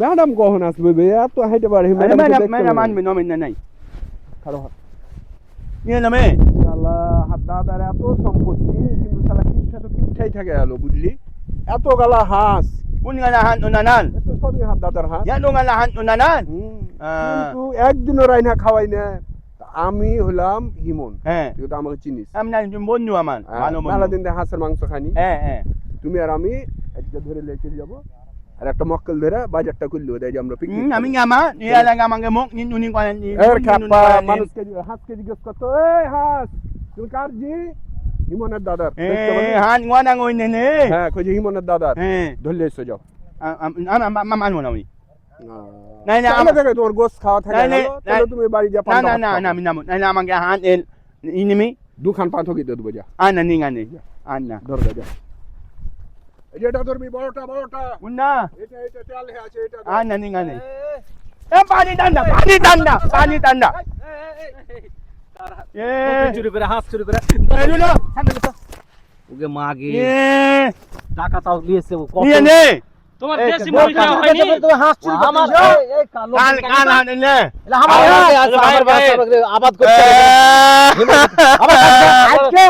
Madam কখন আসবে বে? এত হাইটে বাড়ি ম্যাডাম আনবে নমিন নাই খারাপ নিয়ে নামে শালা দাদার এত সম্পত্তি কিন্তু শালা কিপটা তো কিপটাই থাকে গেল বুঝলি এত গালা হাঁস কোন গালাহান উনানান এত সবই হাত দাদার হাঁস ইয়ান গালাহান উনানান কিন্তু একদিনও রাইনা খাওয়াই না আমি হলাম হিমন হ্যাঁ তুই তো আমাকে চিনিস আমি না বন্ধু আমার ভালো মেলা বন্ধু দিন ধরে হাঁসের মাংস খানি হ্যাঁ হ্যাঁ তুমি আর আমি আজকে ধরে লেগে চলে যাবো আর একটা মক্কেল ধরে বাজারটা করলে দেয় যে আমরা পিকনিক আমি গামা নিয়ে লাগা আমাকে মুখ নিন উনি করেন মানুষকে হাঁসকে জিজ্ঞেস করতো এই হাঁস তুমি কার জি হিমনের দাদার হান ওয়ানা ওই নেনে হ্যাঁ কই যে হিমনের দাদার হ্যাঁ ধরলে এসে যাও মানবো না আমি নাই না আমার দেখে তোমার গোস খাওয়া থাকে নাই, তাহলে তুমি বাড়ি যা না না না আমি নামো নাই আমাকে হান এল ইনিমি দুখান পাঁথকি দিয়ে দেবো যা আনা নিঙানে আনা ধরবে যা এই যেটা ধরবি বড়টা উন্না এটা তেল হে আছে এটা আনা নিঙানে এ পানি টান্ডা এ চুরি করে হাঁস চুরি করে এলুলো ওকে মাগে এ টাকা তাও নিয়েছে ও কত নিয়ে নে তোমার দেশি মুড়ি খাওয়া হয়নি তুমি হাঁস চুরি করতে আমার এই কালো কান হান নে এটা আমার আমার ভাই আবাদ করতে আমার আজকে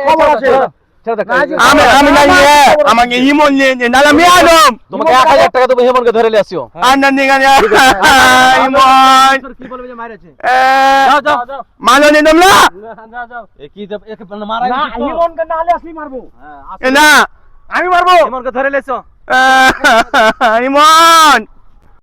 খবর আছে আমি না নিয়ে আমাকে ইমন নিয়ে নালা মিয়াদম তোমাকে 1000 টাকা তুমি হেমনকে ধরে লিয়েছো আনা নিঙানে ইমন কি বলবে যে মাইরেছে এ যাও যাও মানো নে তোমরা যাও যাও এ কি একে মারাই না হিমনকে না আলে আসলি মারবো এ না আমি মারবো হেমনকে ধরে লিয়েছো ইমন